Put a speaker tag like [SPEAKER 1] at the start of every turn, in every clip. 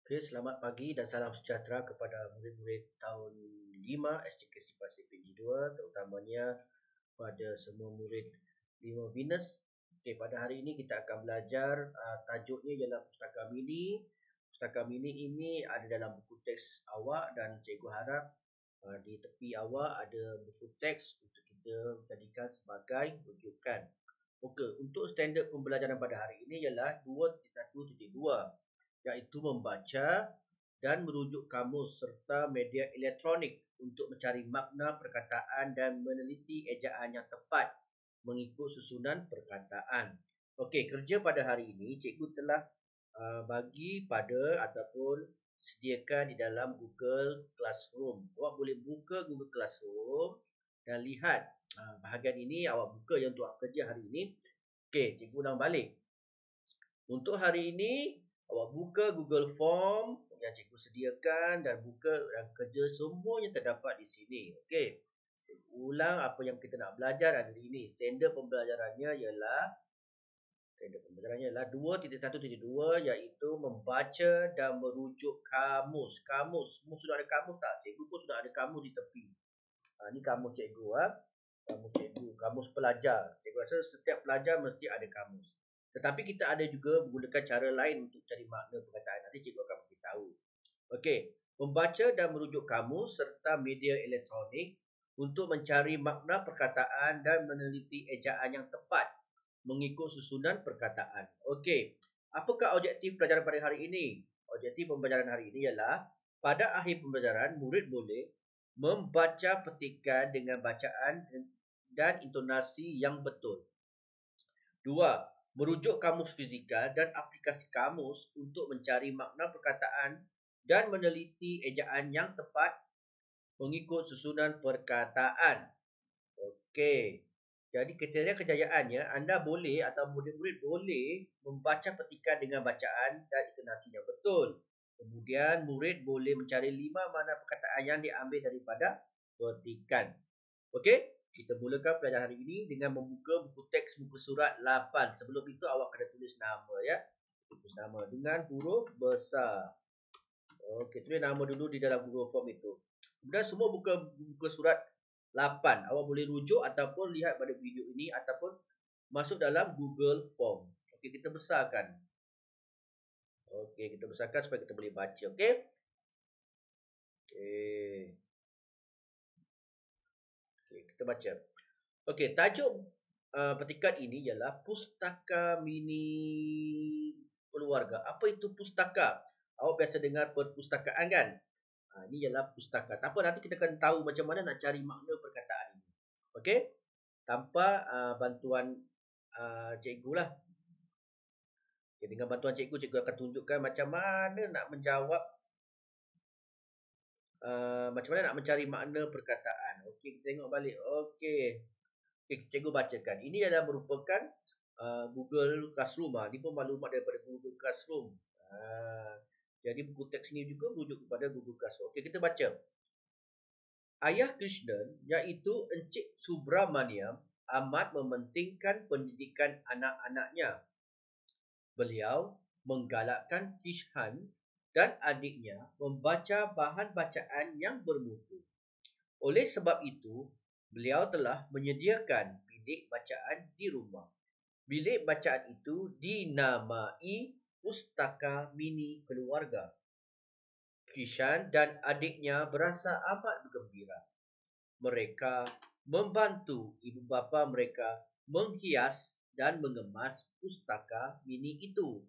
[SPEAKER 1] Okey, selamat pagi dan salam sejahtera kepada murid-murid tahun 5 SJKC Pasifik G2, terutamanya pada semua murid 5 Venus. Okey, pada hari ini kita akan belajar tajuknya ialah Pustaka Mini. Pustaka Mini ini ada dalam buku teks awak dan cikgu harap di tepi awak ada buku teks untuk kita jadikan sebagai rujukan. Okey, untuk standard pembelajaran pada hari ini ialah 2.1.2, iaitu membaca dan merujuk kamus serta media elektronik untuk mencari makna perkataan dan meneliti ejaan yang tepat mengikut susunan perkataan. Okey, kerja pada hari ini cikgu telah bagi pada ataupun sediakan di dalam Google Classroom. Awak boleh buka Google Classroom dan lihat bahagian ini awak buka yang untuk kerja hari ini. Okey, cikgu ulang balik. Untuk hari ini awak buka Google Form yang cikgu sediakan dan buka dan kerja semuanya terdapat di sini. Okey. Ulang apa yang kita nak belajar hari ini. Standard pembelajarannya ialah 2.1.2 iaitu membaca dan merujuk kamus. Kamus. Semua sudah ada kamus tak? Cikgu pun sudah ada kamus di tepi. Ni kamus cikgu. Kamus cikgu. Kamus pelajar. Cikgu rasa setiap pelajar mesti ada kamus. Tetapi kita ada juga menggunakan cara lain untuk cari makna perkataan. Nanti cikgu akan beritahu. Okey. Membaca dan merujuk kamus serta media elektronik untuk mencari makna perkataan dan meneliti ejaan yang tepat mengikut susunan perkataan. Okey. Apakah objektif pelajaran pada hari ini? Objektif pembelajaran hari ini ialah pada akhir pembelajaran, murid boleh membaca petikan dengan bacaan dan intonasi yang betul. 2. Merujuk kamus fizikal dan aplikasi kamus untuk mencari makna perkataan dan meneliti ejaan yang tepat mengikut susunan perkataan. Okey. Jadi kriteria kejayaannya, anda boleh atau murid-murid boleh membaca petikan dengan bacaan dan intonasi yang betul. Kemudian murid boleh mencari 5 makna perkataan yang diambil daripada petikan. Okey? Kita mulakan pelajaran hari ini dengan membuka buku teks muka surat 8. Sebelum itu awak kena tulis nama ya. Tulis nama dengan huruf besar. Okey, tulis nama dulu di dalam Google Form itu. Kemudian semua buka surat 8. Awak boleh rujuk ataupun lihat pada video ini ataupun masuk dalam Google Form. Okey, kita besarkan. Okey, kita besarkan supaya kita boleh baca. Okey. Okey. Okey, kita baca. Okey, tajuk petikan ini ialah Pustaka Mini Keluarga. Apa itu pustaka? Awak biasa dengar perpustakaan kan? Ini ialah pustaka. Tak apa, nanti kita akan tahu macam mana nak cari makna perkataan ini. Okey? Tanpa bantuan cikgu lah. Okay, dengan bantuan cikgu, cikgu akan tunjukkan macam mana nak menjawab, macam mana nak mencari makna perkataan. Okey, kita tengok balik. Okey. Okay, cikgu bacakan. Ini adalah merupakan Google Classroom. Ini pun maklumat daripada Google Classroom. Jadi buku teks ini juga merujuk kepada Google Classroom. Okey, kita baca. Ayah Krishnan, iaitu Encik Subramaniam, amat mementingkan pendidikan anak-anaknya. Beliau menggalakkan Kishan dan adiknya membaca bahan bacaan yang bermutu. Oleh sebab itu, beliau telah menyediakan bilik bacaan di rumah. Bilik bacaan itu dinamai Pustaka Mini Keluarga. Kishan dan adiknya berasa amat bergembira. Mereka membantu ibu bapa mereka menghias dan mengemas pustaka mini itu.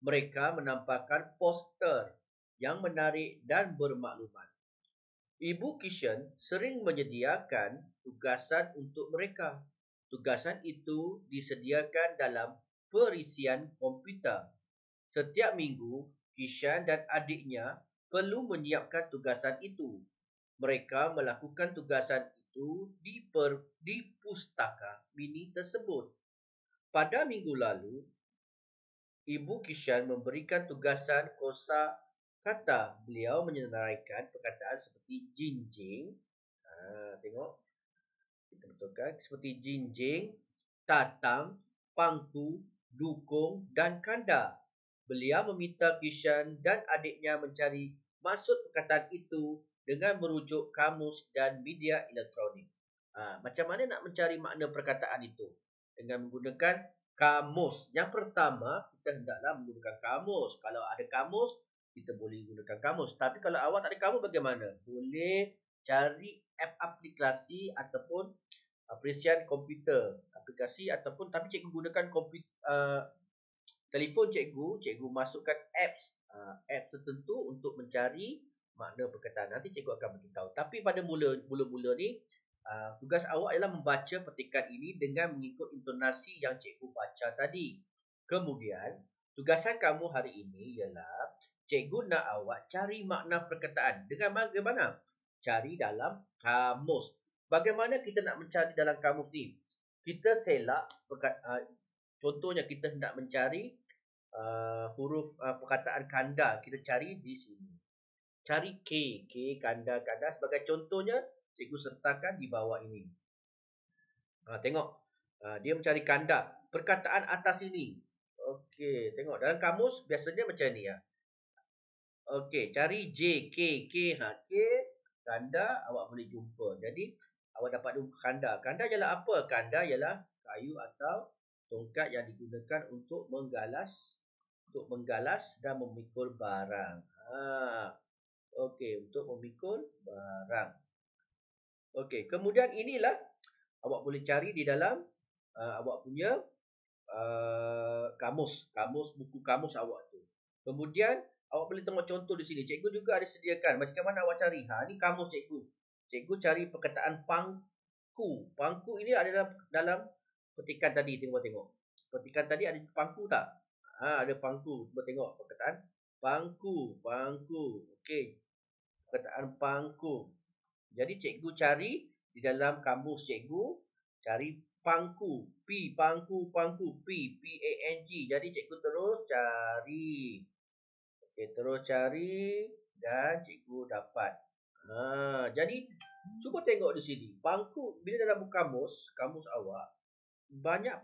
[SPEAKER 1] Mereka menampakkan poster yang menarik dan bermaklumat. Ibu Kishan sering menyediakan tugasan untuk mereka. Tugasan itu disediakan dalam perisian komputer. Setiap minggu, Kishan dan adiknya perlu menyiapkan tugasan itu. Mereka melakukan tugasan itu di pustaka mini tersebut. Pada minggu lalu, Ibu Kishan memberikan tugasan kosa kata. Beliau menyenaraikan perkataan seperti jinjing. Tengok. Kita betulkan. Seperti jinjing, tatang, pangku, dukung dan kanda. Beliau meminta Kishan dan adiknya mencari maksud perkataan itu dengan merujuk kamus dan media elektronik. Macam mana nak mencari makna perkataan itu? Dengan menggunakan kamus. Yang pertama, kita hendaklah menggunakan kamus. Kalau ada kamus, kita boleh gunakan kamus. Tapi kalau awak tak ada kamus, bagaimana? Boleh cari app aplikasi ataupun aplikasi komputer. Aplikasi ataupun, tapi cikgu gunakan telefon cikgu masukkan apps tertentu untuk mencari makna perkataan. Nanti cikgu akan beritahu. Tapi pada mula-mula ni, tugas awak ialah membaca petikan ini dengan mengikut intonasi yang cikgu baca tadi. Kemudian, tugasan kamu hari ini ialah cikgu nak awak cari makna perkataan. Dengan bagaimana? Cari dalam kamus. Bagaimana kita nak mencari dalam kamus ni? Kita selak contohnya kita hendak mencari huruf perkataan kanda. Kita cari di sini. Cari K kanda. Sebagai contohnya, cikgu sertakan di bawah ini. Tengok. Dia mencari kanda. Perkataan atas ini. Okey, tengok. Dalam kamus, biasanya macam ni. Okey, cari J, K. K, kanda, awak boleh jumpa. Jadi, awak dapat jumpa kanda. Kanda ialah apa? Kanda ialah kayu atau tongkat yang digunakan untuk menggalas dan memikul barang. Okey, untuk memikul barang. Okey, kemudian inilah awak boleh cari di dalam awak punya kamus, buku kamus awak tu. Kemudian awak boleh tengok contoh di sini. Cikgu juga ada sediakan. Macam mana awak cari? Ni kamus cikgu. Cikgu cari perkataan pangku. Pangku ini ada dalam petikan tadi. Tengok. Petikan tadi ada pangku tak? Ada pangku. Cuba tengok perkataan pangku. Okey. Perkataan pangku. Jadi cikgu cari di dalam kamus cikgu, cari pangku. Pangku. P-A-N-G. Jadi cikgu terus cari. Okey, terus cari dan cikgu dapat. Jadi cuba tengok di sini. Pangku, bila dalam kamus awak, banyak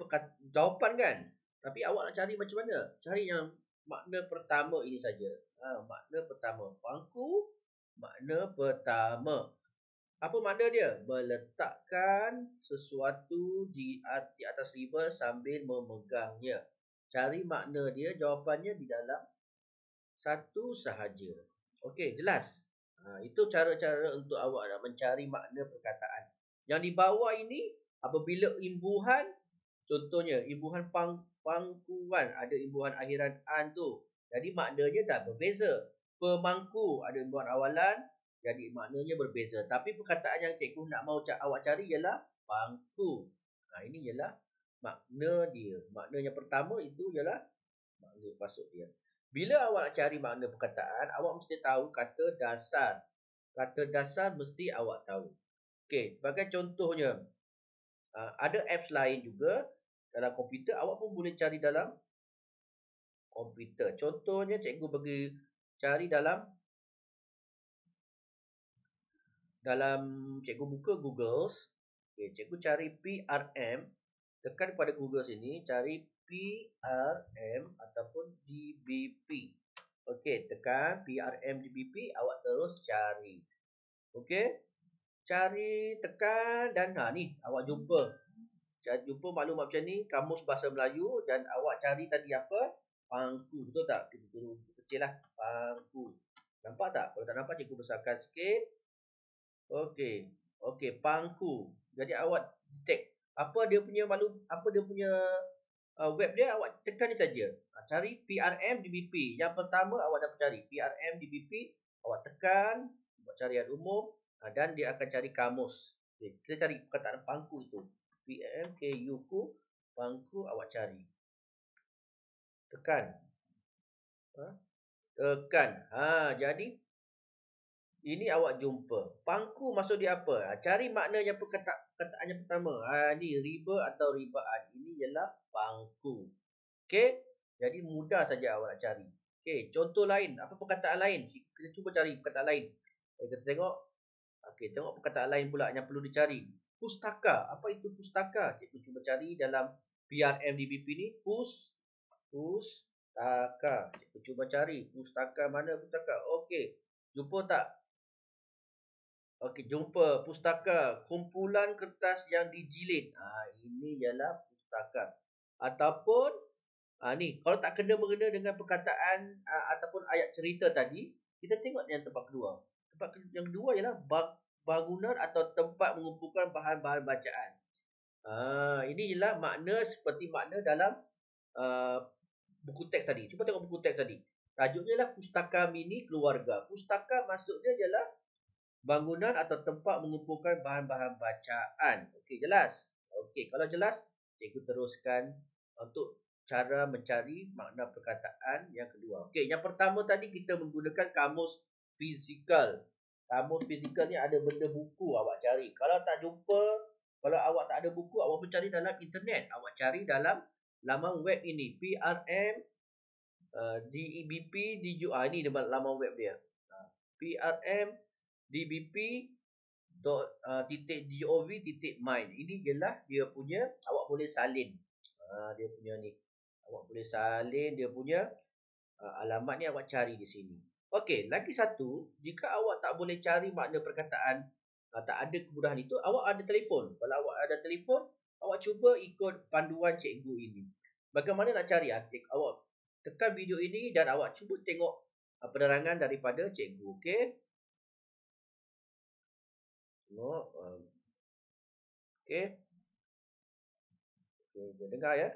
[SPEAKER 1] jawapan kan? Tapi awak nak cari macam mana? Cari yang makna pertama ini saja. Makna pertama. Pangku, makna pertama. Apa makna dia? Meletakkan sesuatu di atas riba sambil memegangnya. Cari makna dia, jawapannya di dalam satu sahaja. Okey, jelas? Itu cara-cara untuk awak nak mencari makna perkataan. Yang di bawah ini, apabila imbuhan, contohnya imbuhan pangkuan, ada imbuhan akhiran an tu. Jadi maknanya dah berbeza. Pemangku ada imbuhan awalan, jadi maknanya berbeza. Tapi perkataan yang cikgu nak mahu awak cari ialah pangku. Ini ialah makna dia. Makna yang pertama itu ialah makna pasuk dia. Bila awak nak cari makna perkataan, awak mesti tahu kata dasar. Kata dasar mesti awak tahu. Okey, sebagai contohnya, ada apps lain juga dalam komputer, awak pun boleh cari dalam komputer. Contohnya, cikgu bagi cari dalam cikgu buka Google. Okey, cikgu cari PRM. Tekan pada Google sini, cari PRM ataupun DBP. Okey, tekan PRM DBP, awak terus cari. Okey. Cari, tekan dan ni awak jumpa. Jumpa maklumat macam ni, kamus bahasa Melayu dan awak cari tadi apa? Pangku. Betul tak? Kita turun kecil lah. Pangku. Nampak tak? Kalau tak nampak, cikgu besarkan sikit. Okey. Okey, pangku. Jadi awak detect apa dia punya web dia, awak tekan ni saja. Cari PRM DBP. Yang pertama awak dapat cari PRM DBP, awak tekan buat carian umum dan dia akan cari kamus. Okay, kita cari perkataan pangku itu. PMKU pangku, awak cari. Tekan. Tekan. Jadi ini awak jumpa. Pangku maksud dia apa? Cari maknanya perkataan yang pertama. Ni riba atau ribaan. Ini ialah pangku. Okey? Jadi mudah saja awak nak cari. Okey, contoh lain. Apa perkataan lain? Kita cuba cari perkataan lain. Kita tengok. Okey, tengok perkataan lain pula yang perlu dicari. Pustaka. Apa itu pustaka? Cikgu cuba cari dalam PRMDBP ni. Pustaka. Cikgu cuba cari. Pustaka mana pustaka? Okey. Jumpa tak? Okey, jumpa. Pustaka. Kumpulan kertas yang dijilid. Ini ialah pustaka. Ataupun, ni. Kalau tak kena-mengena dengan perkataan ataupun ayat cerita tadi, kita tengok yang tempat kedua. Tempat yang kedua ialah bangunan atau tempat mengumpulkan bahan-bahan bacaan. Ini ialah makna seperti makna dalam uh, buku teks tadi. Cuba tengok buku teks tadi. Tajuknya adalah Pustaka Mini Keluarga. Pustaka maksudnya ialah bangunan atau tempat mengumpulkan bahan-bahan bacaan. Okey, jelas? Okey, kalau jelas, cikgu teruskan untuk cara mencari makna perkataan yang kedua. Okey, yang pertama tadi kita menggunakan kamus fizikal. Kamus fizikal ni ada benda buku awak cari. Kalau tak jumpa, kalau awak tak ada buku, awak mencari dalam internet. Awak cari dalam laman web ini. PRM, DEBP, ini laman web dia. PRM, DBP, .gov.my. Ini jelas dia punya, awak boleh salin. Dia punya ni. Awak boleh salin dia punya alamat ni, awak cari di sini. Okey, lagi satu, jika awak tak boleh cari makna perkataan, tak ada kemudahan itu, awak ada telefon. Kalau awak ada telefon, awak cuba ikut panduan cikgu ini. Bagaimana nak cari? Awak tekan video ini dan awak cuba tengok penerangan daripada cikgu. Okey? Tengok. Okey. Okay, dengar ya.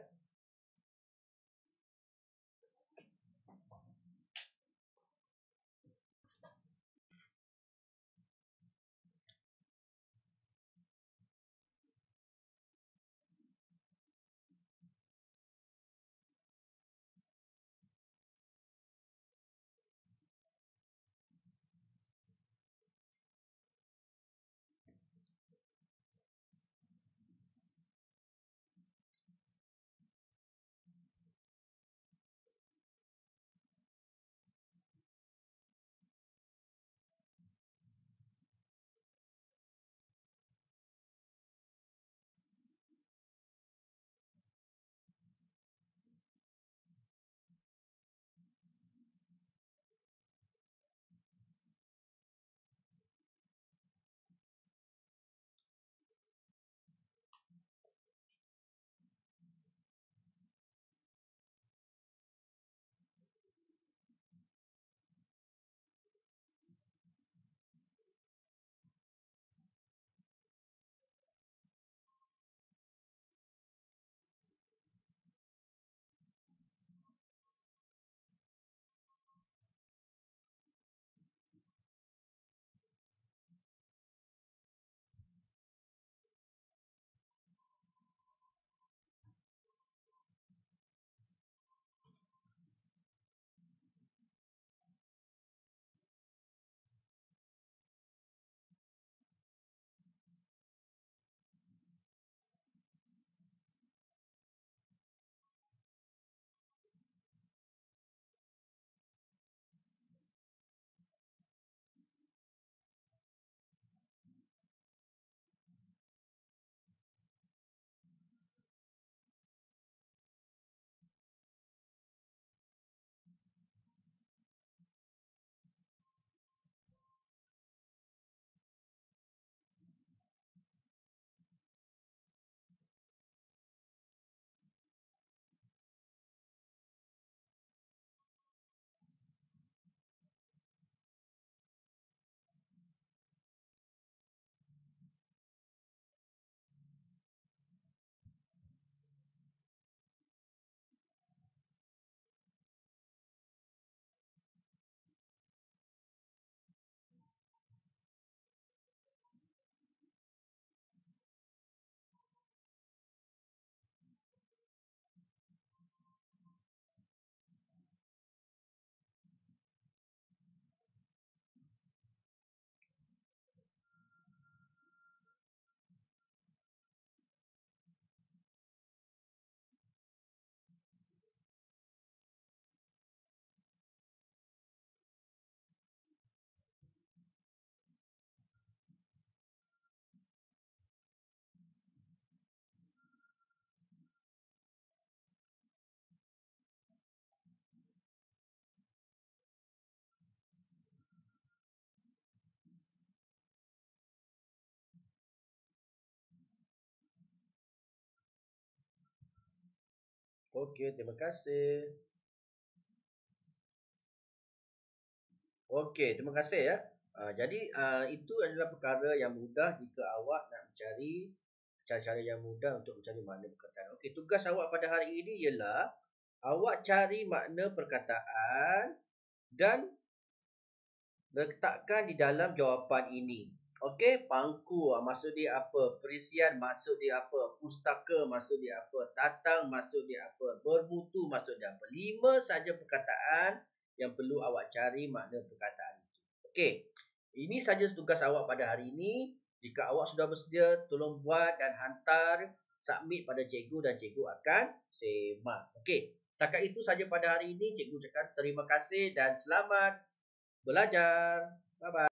[SPEAKER 1] Okey, terima kasih. Okey, terima kasih ya. Jadi itu adalah perkara yang mudah jika awak nak mencari cara-cara yang mudah untuk mencari makna perkataan. Okey, tugas awak pada hari ini ialah awak cari makna perkataan dan letakkan di dalam jawapan ini. Okey, pangku maksud dia apa? Perisian maksud dia apa? Pustaka maksud dia apa? Tatang maksud dia apa? Bermutu maksud dia apa? 5 saja perkataan yang perlu awak cari makna perkataan itu. Okey. Ini saja tugas awak pada hari ini. Jika awak sudah bersedia, tolong buat dan hantar submit pada cikgu dan cikgu akan semak. Okey. Setakat itu saja pada hari ini. Cikgu ucapkan terima kasih dan selamat belajar. Bye bye.